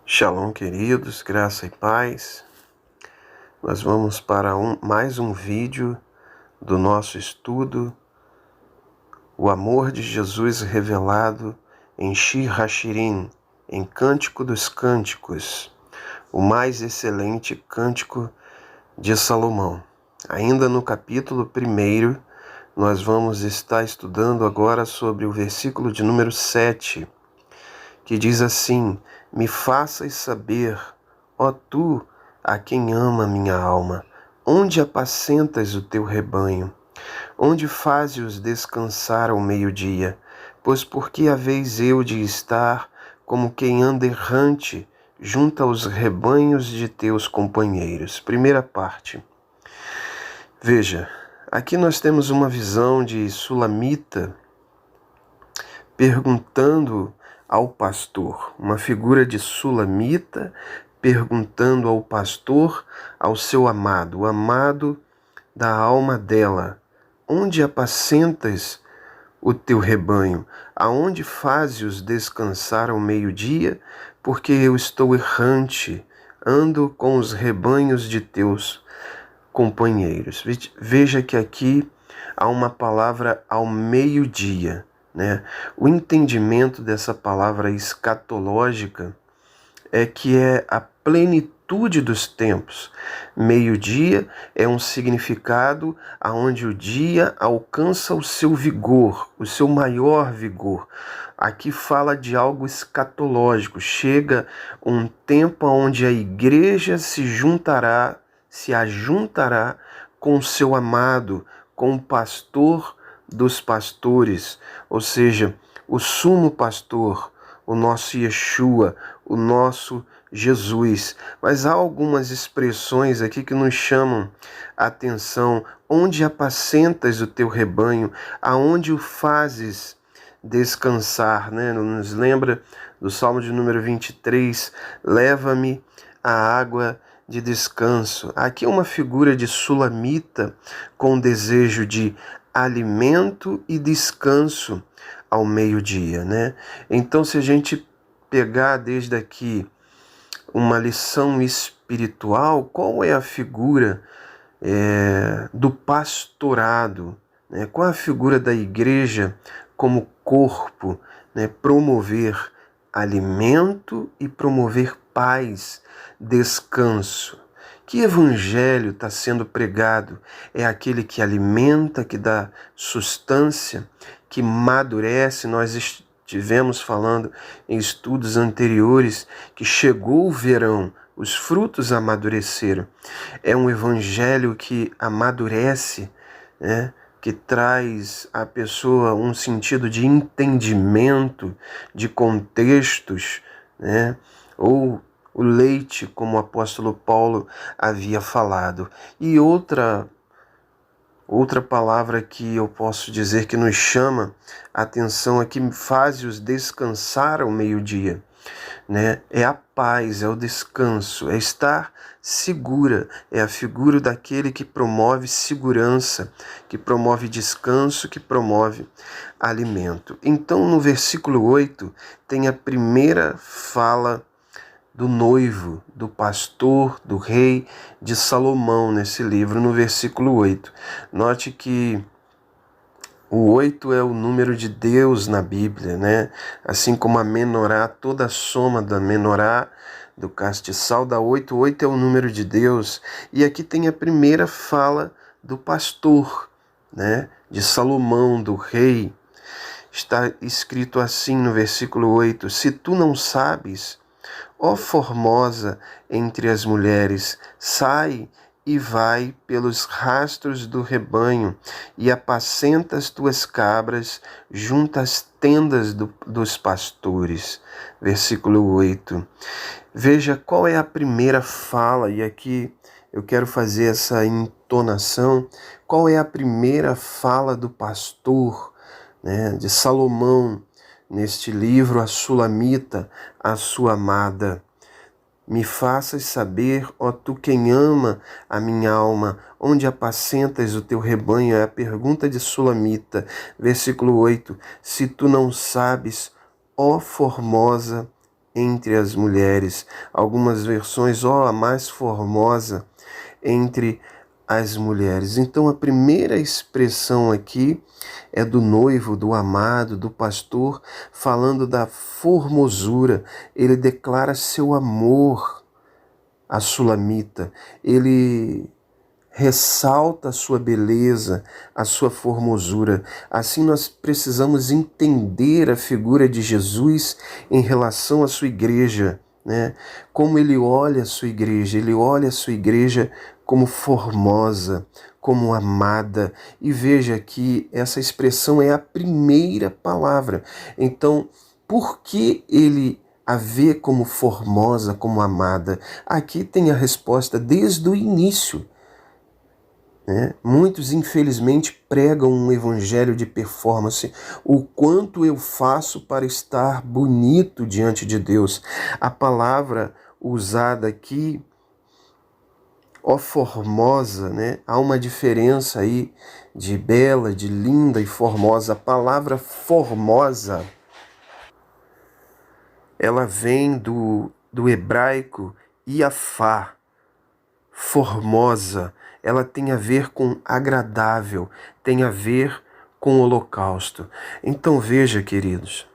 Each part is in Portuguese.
Shalom, queridos, graça e paz. Nós vamos para mais um vídeo do nosso estudo, o amor de Jesus revelado em Shir HaShirim, em Cântico dos Cânticos, o mais excelente cântico de Salomão. Ainda no capítulo 1, nós vamos estar estudando agora sobre o versículo de número 7, que diz assim: Me faças saber, ó tu, a quem ama minha alma, onde apacentas o teu rebanho, onde fazes-os descansar ao meio-dia, pois por que haveis eu de estar como quem anda errante junto aos rebanhos de teus companheiros? Primeira parte. Veja, aqui nós temos uma visão de Sulamita perguntando ao pastor, uma figura de Sulamita perguntando ao pastor, ao seu amado, o amado da alma dela: onde apacentas o teu rebanho? Aonde fazes-os descansar ao meio-dia? Porque eu estou errante, ando com os rebanhos de teus companheiros. Veja que aqui há uma palavra ao meio-dia, né? O entendimento dessa palavra escatológica é que é a plenitude dos tempos. Meio-dia é um significado aonde o dia alcança o seu vigor, o seu maior vigor. Aqui fala de algo escatológico. Chega um tempo onde a igreja se ajuntará com o seu amado, com o pastor dos pastores, ou seja, o sumo pastor, o nosso Yeshua, o nosso Jesus. Mas há algumas expressões aqui que nos chamam a atenção. Onde apacentas o teu rebanho, aonde o fazes descansar, né? Nos lembra do Salmo de número 23, leva-me à água de descanso. Aqui é uma figura de Sulamita com desejo de alimento e descanso ao meio-dia, né? Então, se a gente pegar desde aqui uma lição espiritual, qual é a figura do pastorado, né? Qual é a figura da igreja como corpo, né? Promover alimento e promover paz, descanso. Que evangelho está sendo pregado? É aquele que alimenta, que dá sustância, que amadurece. Nós estivemos falando em estudos anteriores que chegou o verão, os frutos amadureceram. É um evangelho que amadurece, né? Que traz à pessoa um sentido de entendimento, de contextos, né? Ou o leite, como o apóstolo Paulo havia falado. E outra palavra que eu posso dizer que nos chama a atenção é que faz-os descansar ao meio-dia, né? É a paz, é o descanso, é estar segura, é a figura daquele que promove segurança, que promove descanso, que promove alimento. Então, no versículo 8, tem a primeira fala do noivo, do pastor, do rei de Salomão nesse livro, no versículo 8. Note que o 8 é o número de Deus na Bíblia, né? Assim como a menorá, toda a soma da menorá, do castiçal dá 8, 8 é o número de Deus. E aqui tem a primeira fala do pastor, né? De Salomão, do rei. Está escrito assim no versículo 8: Se tu não sabes, ó formosa entre as mulheres, sai e vai pelos rastros do rebanho e apacenta as tuas cabras junto às tendas dos pastores. Versículo 8. Veja qual é a primeira fala, e aqui eu quero fazer essa entonação. Qual é a primeira fala do pastor, né, de Salomão, neste livro, a Sulamita, a sua amada? Me faças saber, ó tu quem ama a minha alma, onde apacentas o teu rebanho? É a pergunta de Sulamita. Versículo 8. Se tu não sabes, ó formosa entre as mulheres. Algumas versões, ó, a mais formosa entre as mulheres. Então a primeira expressão aqui é do noivo, do amado, do pastor, falando da formosura. Ele declara seu amor à sulamita. Ele ressalta a sua beleza, a sua formosura. Assim nós precisamos entender a figura de Jesus em relação à sua igreja, né? Como ele olha a sua igreja, ele olha a sua igreja como formosa, como amada. E veja que essa expressão é a primeira palavra. Então, por que ele a vê como formosa, como amada? Aqui tem a resposta desde o início. Muitos, infelizmente, pregam um evangelho de performance. O quanto eu faço para estar bonito diante de Deus. A palavra usada aqui, ó formosa, né? Há uma diferença aí de bela, de linda e formosa. A palavra formosa, ela vem do hebraico iafá, formosa. Ela tem a ver com agradável, tem a ver com holocausto. Então veja, queridos,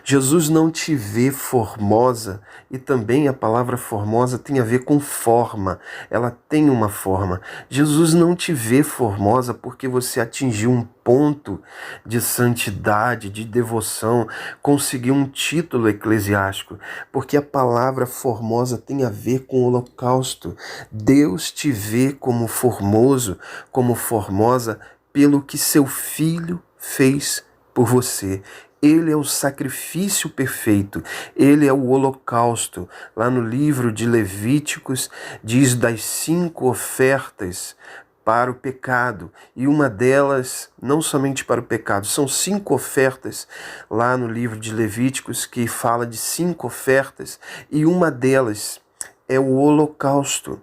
Jesus não te vê formosa, e também a palavra formosa tem a ver com forma, ela tem uma forma. Jesus não te vê formosa porque você atingiu um ponto de santidade, de devoção, conseguiu um título eclesiástico, porque a palavra formosa tem a ver com holocausto. Deus te vê como formoso, como formosa, pelo que seu filho fez por você. Ele é o sacrifício perfeito, ele é o holocausto. Lá no livro de Levíticos diz das 5 ofertas para o pecado, e uma delas, não somente para o pecado, são 5 ofertas lá no livro de Levíticos que fala de 5 ofertas, e uma delas é o holocausto.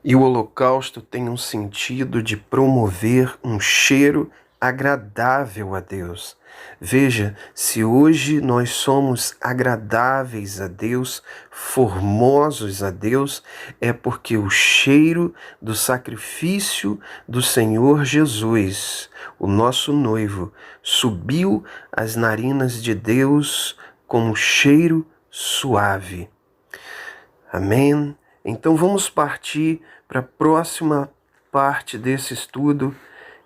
E o holocausto tem um sentido de promover um cheiro agradável a Deus. Veja, se hoje nós somos agradáveis a Deus, formosos a Deus, é porque o cheiro do sacrifício do Senhor Jesus, o nosso noivo, subiu às narinas de Deus como cheiro suave. Amém? Então vamos partir para a próxima parte desse estudo,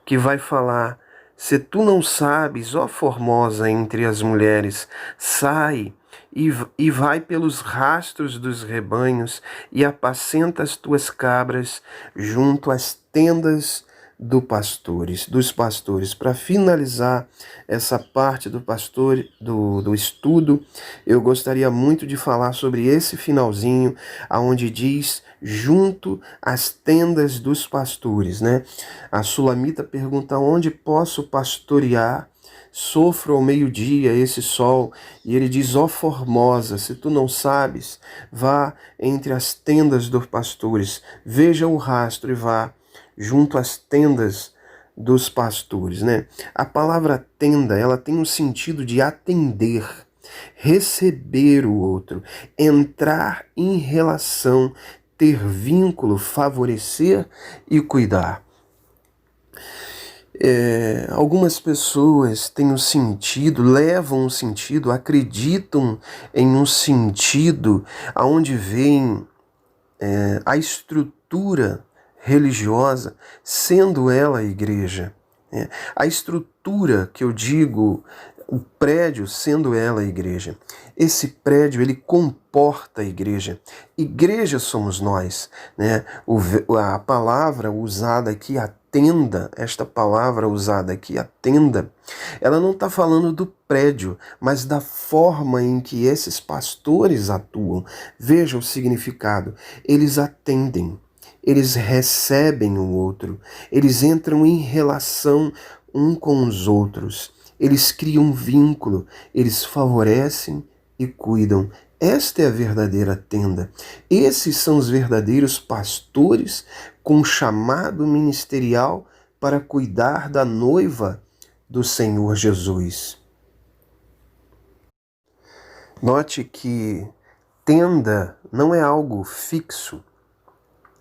que vai falar: se tu não sabes, ó formosa entre as mulheres, sai e vai pelos rastros dos rebanhos e apacenta as tuas cabras junto às tendas dos pastores. Para finalizar essa parte do estudo, eu gostaria muito de falar sobre esse finalzinho, aonde diz junto às tendas dos pastores, né? A sulamita pergunta: onde posso pastorear? Sofro ao meio-dia esse sol. E ele diz: ó formosa, se tu não sabes, vá entre as tendas dos pastores, veja o rastro e vá junto às tendas dos pastores, né? A palavra tenda, ela tem um sentido de atender, receber o outro, entrar em relação, ter vínculo, favorecer e cuidar. Algumas pessoas têm um sentido, levam um sentido, acreditam em um sentido aonde vem a estrutura religiosa, sendo ela a igreja. A estrutura que eu digo, o prédio, sendo ela a igreja. Esse prédio, ele comporta a igreja. Igreja somos nós, né? A palavra usada aqui, a tenda, esta palavra usada aqui, a tenda, ela não está falando do prédio, mas da forma em que esses pastores atuam. Veja o significado. Eles atendem, eles recebem o outro, eles entram em relação um com os outros, eles criam um vínculo, eles favorecem e cuidam. Esta é a verdadeira tenda. Esses são os verdadeiros pastores com chamado ministerial para cuidar da noiva do Senhor Jesus. Note que tenda não é algo fixo,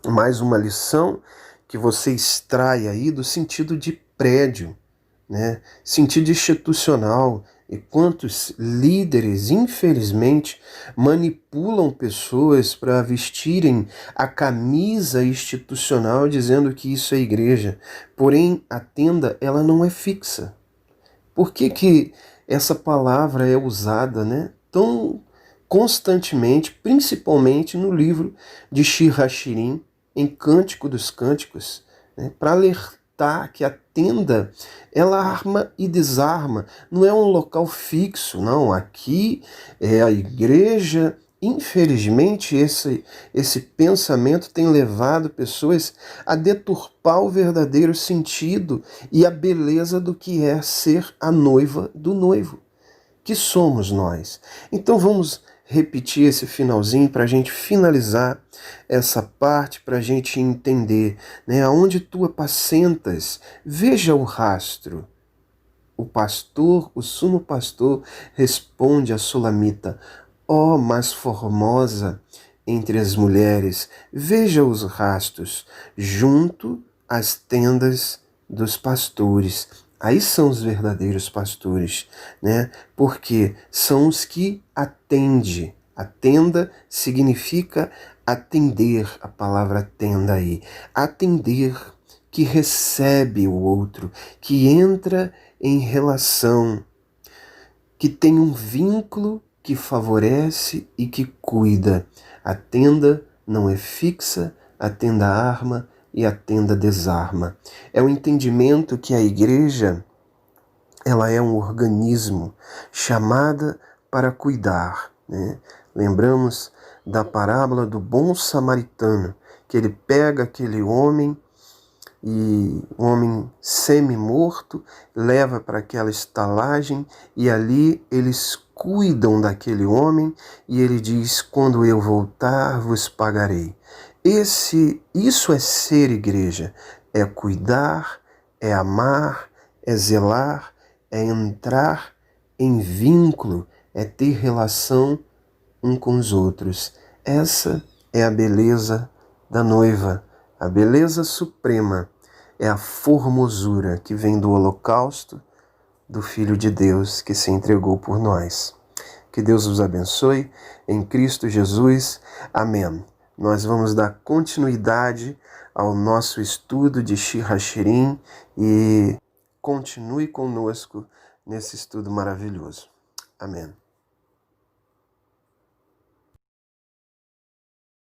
mais uma lição que você extrai aí do sentido de prédio, né? Sentido institucional. E quantos líderes, infelizmente, manipulam pessoas para vestirem a camisa institucional dizendo que isso é igreja. Porém, a tenda, ela não é fixa. Por que que essa palavra é usada, né, tão constantemente, principalmente no livro de Shir HaShirim, em Cântico dos Cânticos, né, para alertar que a tenda, ela arma e desarma, não é um local fixo, não, aqui é a igreja. Infelizmente, esse pensamento tem levado pessoas a deturpar o verdadeiro sentido e a beleza do que é ser a noiva do noivo, que somos nós. Então vamos repetir esse finalzinho para a gente finalizar essa parte, para a gente entender, né, aonde tu apacentas, veja o rastro. O pastor, o sumo pastor, responde à Sulamita: ó, mais formosa entre as mulheres, veja os rastros, junto às tendas dos pastores. Aí são os verdadeiros pastores, né? Porque são os que atendem. A tenda significa atender, a palavra tenda aí. Atender, que recebe o outro, que entra em relação, que tem um vínculo que favorece e que cuida. A tenda não é fixa, a tenda arma e a tenda desarma. É o entendimento que a igreja, ela é um organismo chamada para cuidar, né? Lembramos da parábola do bom samaritano, que ele pega aquele homem, e o homem semi-morto, leva para aquela estalagem e ali eles cuidam daquele homem e ele diz: quando eu voltar vos pagarei. Isso é ser igreja, é cuidar, é amar, é zelar, é entrar em vínculo, é ter relação um com os outros. Essa é a beleza da noiva. A beleza suprema é a formosura que vem do holocausto do Filho de Deus que se entregou por nós. Que Deus os abençoe em Cristo Jesus. Amém. Nós vamos dar continuidade ao nosso estudo de Shir HaShirim e continue conosco nesse estudo maravilhoso. Amém.